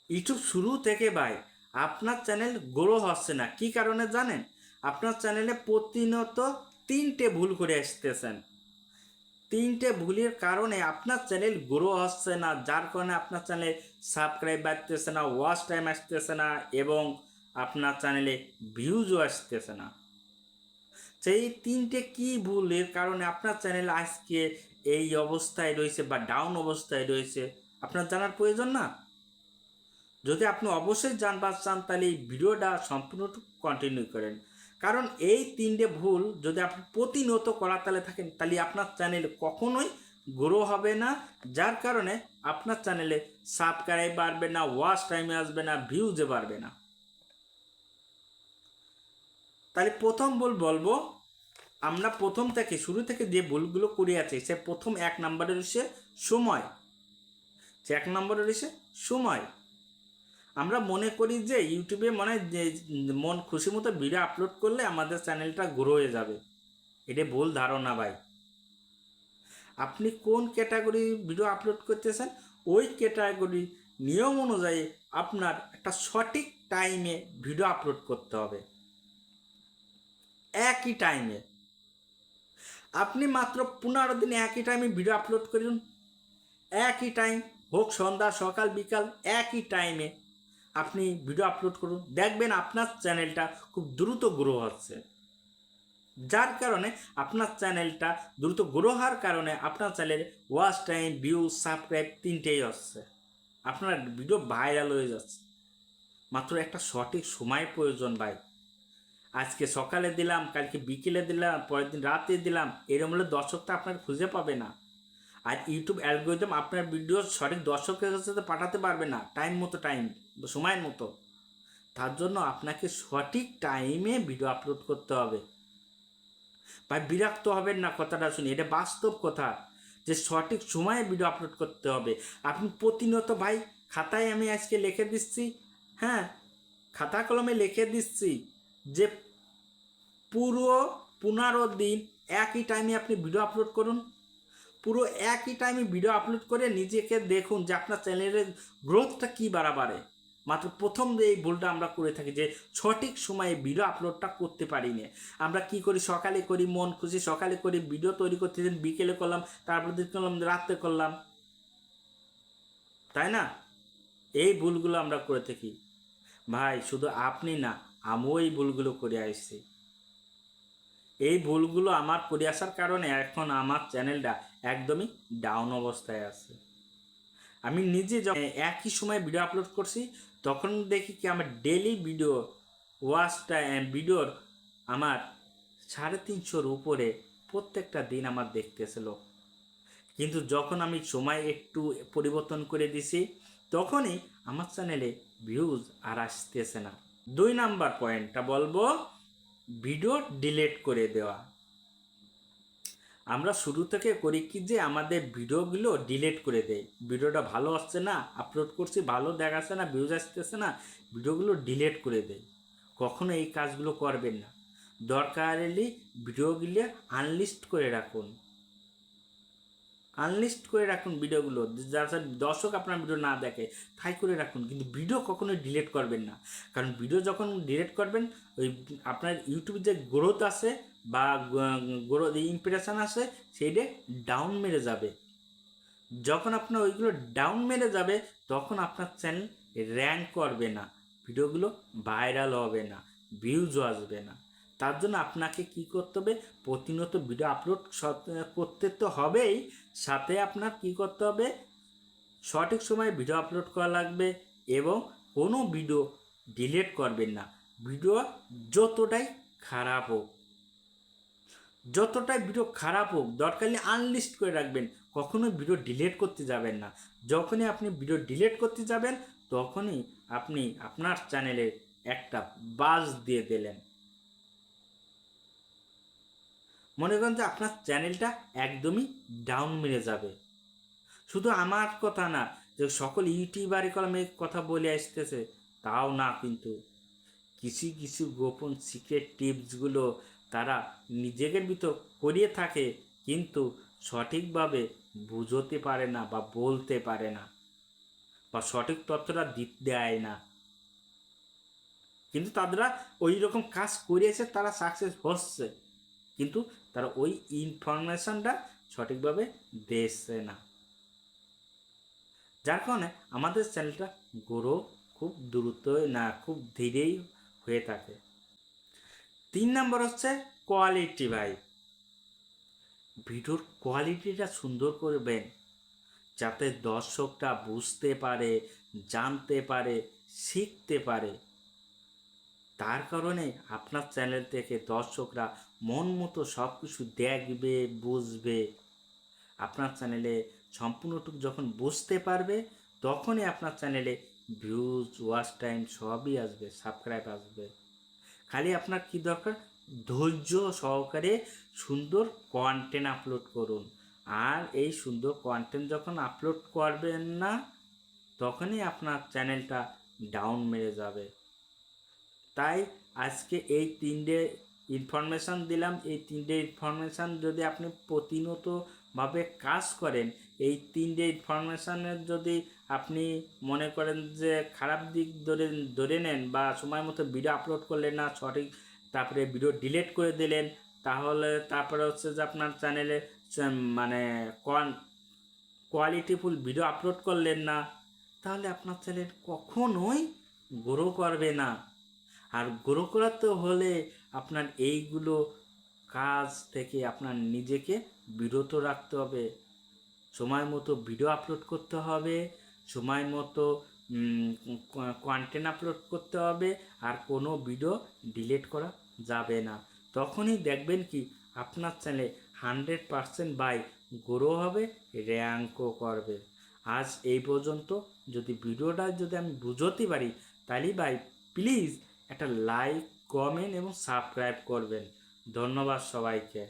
YouTube শুরু থেকে ভাই আপনার চ্যানেল গ্রো হচ্ছে না, কি কারণে জানেন? আপনার চ্যানেলে প্রতিনিয়ত তিনটে ভুল করে আসতেছেন। তিনটে ভুলের কারণে আপনার চ্যানেল গ্রো হচ্ছে না, যার কারণে আপনার চ্যানেলে সাবস্ক্রাইব বাড়তেছে না, ওয়াচ টাইম আসতেছে না, এবং আপনার চ্যানেলে ভিউজও আসতেছে না। সেই তিনটে কি ভুলের কারণে আপনার চ্যানেল আজকে এই অবস্থায় রয়েছে বা ডাউন অবস্থায় রয়েছে, আপনার জানার প্রয়োজন না? যদি আপনি অবশ্যই জানবার চান তাহলে এই ভিডিওটা সম্পূর্ণটুকু কন্টিনিউ করেন। কারণ এই তিনটে ভুল যদি আপনি প্রতিনিয়ত করাতালে থাকেন তাহলে আপনার চ্যানেল কখনোই গ্রো হবে না, যার কারণে আপনার চ্যানেলে সাবস্ক্রাইব বাড়বে না, ওয়াচ টাইমে আসবে না, ভিউজে বাড়বে না। তাহলে প্রথম ভুল বলবো, আমরা প্রথম থেকে শুরু থেকে যে ভুলগুলো করে আছি সে প্রথম এক নম্বরে রয়েছে সময়। সে এক নম্বরে রয়েছে সময়। আমরা মনে করি যে ইউটিউবে মনে হয় যে মন খুশি মতো ভিডিও আপলোড করলে আমাদের চ্যানেলটা গ্রো হয়ে যাবে। এটা ভুল ধারণা ভাই। আপনি কোন ক্যাটাগরি ভিডিও আপলোড করতেছেন ওই ক্যাটাগরি নিয়ম অনুযায়ী আপনার একটা সঠিক টাইমে ভিডিও আপলোড করতে হবে। একই টাইমে আপনি মাত্র 15 দিন একই টাইমে ভিডিও আপলোড করুন। একই টাইম হোক সন্ধ্যা সকাল বিকাল, একই টাইমে আপনি ভিডিও আপলোড করুন, দেখবেন আপনার চ্যানেলটা খুব দ্রুত গ্রো হচ্ছে। যার কারণে আপনার চ্যানেলটা দ্রুত গ্রো হওয়ার কারণে আপনার চ্যানেলে ওয়াচ টাইম, ভিউ, সাবস্ক্রাইব তিনটেই হচ্ছে। আপনার ভিডিও ভাইরাল হয়ে যাচ্ছে। মাত্র একটা সঠিক সময় প্রয়োজন ভাই। আজকে সকালে দিলাম, কালকে বিকেলে দিলাম, পরের দিন রাতে দিলাম, এরকম হলে দর্শকটা আপনার খুঁজে পাবে না। আর ইউটিউব অ্যালগোরিদম আপনার ভিডিও সঠিক দর্শকের কাছে পাঠাতে পারবে না টাইম মতো, সময়ের মতো। তার জন্য আপনাকে সঠিক টাইমে ভিডিও আপলোড করতে হবে। ভাই বিরক্ত হবেন না কথাটা শুনি, এটা বাস্তব কথা যে সঠিক সময়ে ভিডিও আপলোড করতে হবে। আপনি প্রতিনিয়ত ভাই খাতায় আমি আজকে লিখে দিচ্ছি, হ্যাঁ, খাতা কলমে লিখে দিচ্ছি যে পুরো 15 দিন একই টাইমে আপনি ভিডিও আপলোড করুন। পুরো একই টাইমে ভিডিও আপলোড করে নিজেকে দেখুন যে আপনার চ্যানেলের গ্রোথটা কী বাড়াবাড়ে। মাত্র প্রথম যে এই ভুলটা আমরা করে থাকি যে সঠিক সময়ে ভিডিও আপলোডটা করতে পারি না। আমরা কি করি, সকালে করি মন খুশি, সকালে করি ভিডিও তৈরি করতে দিন, বিকেলে করলাম, তারপর দিন করলাম, রাত্রে করলাম, তাই না? এই ভুলগুলো আমরা করে থাকি ভাই। শুধু আপনি না, আমিও এই ভুলগুলো করে আসছি। এই ভুলগুলো আমার করে আসার কারণে এখন আমার চ্যানেলটা একদমই ডাউন অবস্থায় আছে। আমি নিজে যখন একই সময় ভিডিও আপলোড করছি তখন দেখি কি আমার ডেলি ভিডিও ওয়াচটা ভিডিওর আমার 350-র উপরে প্রত্যেকটা দিন আমার দেখতেছিল। কিন্তু যখন আমি সময় একটু পরিবর্তন করে দিছি তখনই আমার চ্যানেলে ভিউজ আর আসতেছে না। 2 নাম্বার পয়েন্টটা বলবো, ভিডিও ডিলিট করে দেওয়া। আমরা শুরু থেকে করি কি যে আমাদের ভিডিওগুলো ডিলিট করে দেয়। ভিডিওটা ভালো আসছে না, আপলোড করছি ভালো দেখাচ্ছে না, ভিউজ আসতেছে না, ভিডিওগুলো ডিলিট করে দেয়। কখনো এই কাজগুলো করবেন না। দরকার হলে ভিডিওগুলো আনলিস্ট করে রাখুন। আনলিস্ট করে রাখুন ভিডিওগুলো, যাতে দর্শক আপনার ভিডিও না দেখে তাই করে রাখুন, কিন্তু ভিডিও কখনোই ডিলিট করবেন না। কারণ ভিডিও যখন ডিলিট করবেন ওই আপনার ইউটিউবে যে গ্রোথ আছে বা গ্রোথ ইমপ্রেশন আছে সেইটা ডাউন মেরে যাবে। যখন আপনার ওইগুলো ডাউন মেরে যাবে তখন আপনার চ্যানেল র্যাঙ্ক করবে না, ভিডিওগুলো ভাইরাল হবে না, ভিউজও আসবে না। তার জন্য আপনাকে কি করতে হবে, প্রতিনিয়ত ভিডিও আপলোড করতে তো হবেই, সাথে আপনার কি করতে হবে, সঠিক সময়ে ভিডিও আপলোড করা লাগবে এবং কোনো ভিডিও ডিলিট করবেন না। ভিডিও যতটাই খারাপ হোক, যতটাই ভিডিও খারাপ হোক, দরকার নেই আনলিস্ট করে রাখবেন, কখনোই ভিডিও ডিলিট করতে যাবেন না। যখনই আপনি ভিডিও ডিলিট করতে যাবেন তখনই আপনি আপনার চ্যানেলে একটা বাজ দিয়ে দিলেন। মনে করেন যে আপনার চ্যানেলটা একদমই ডাউন মেরে যাবে। শুধু আমার কথা না যে সকল ইউটিউবারই কলম এই কথা বলে আসতেছে তাও না, কিন্তু কিছু কিছু গোপন সিক্রেট টিপসগুলো তারা নিজেদের ভিতর করিয়ে থাকে, কিন্তু সঠিকভাবে বুঝতে পারে না বা বলতে পারে না বা সঠিক তথ্যটা দেয় না, কিন্তু তারা ওই রকম কাজ করেছে, তারা সাকসেস হচ্ছে, কিন্তু তারা ওই ইনফরমেশনটা সঠিকভাবে দিচ্ছে না, যার কারণে আমাদের চ্যানেলটা গ্রো খুব দ্রুত না, খুব ধীরেই হয়ে থাকে। 3 নম্বর হচ্ছে কোয়ালিটি। ভাই, ভিডিওর কোয়ালিটিটা সুন্দর করবেন, যাতে দর্শকরা বুঝতে পারে, জানতে পারে, শিখতে পারে। তার কারণে আপনার চ্যানেল থেকে দর্শকরা মন মতো সব কিছু দেখবে, বুঝবে। আপনার চ্যানেলে সম্পূর্ণটুকু যখন বুঝতে পারবে, তখনই আপনার চ্যানেলে ভিউজ, ওয়াচ টাইম সবই আসবে, সাবস্ক্রাইব আসবে। খালি আপনার কি দরকার? ধৈর্য সহকারে সুন্দর কন্টেন্ট আপলোড করুন। আর এই সুন্দর কন্টেন্ট যখন আপলোড করবেন না, তখনই আপনার চ্যানেলটা ডাউন মেরে যাবে। তাই আজকে এই 3টে ইনফরমেশান দিলাম। এই 3টে ইনফরমেশান যদি আপনি প্রতিনিয়তভাবে কাজ করেন, এই 3টে ইনফরমেশানের যদি আপনি মনে করেন যে খারাপ দিক ধরে নেন, বা সময় মতো ভিডিও আপলোড করলেন না সঠিক, তারপরে ভিডিও ডিলিট করে দিলেন, তাহলে তারপরে হচ্ছে যে আপনার চ্যানেলে মানে কোয়ালিটিফুল ভিডিও আপলোড করলেন না, তাহলে আপনার চ্যানেল কখনোই গ্রো করবে না। আর গ্রো করাতে হলে আপনার এইগুলো কাজ থেকে আপনার নিজেকে বিরত রাখতে হবে। সময় মতো ভিডিও আপলোড করতে হবে, সময় মতো কন্টেন্ট আপলোড করতে হবে, আর কোনো ভিডিও ডিলিট করা যাবে না। তখনই দেখবেন কি আপনার চ্যানেলে 100% বাই গ্রো হবে, র্যাঙ্কও করবে। আজ এই পর্যন্ত। যদি ভিডিওটা যদি আমি বুঝতে পারি, তাহলে ভাই প্লিজ একটা লাইক, কমেন্ট এবং সাবস্ক্রাইব করবেন। ধন্যবাদ সবাইকে।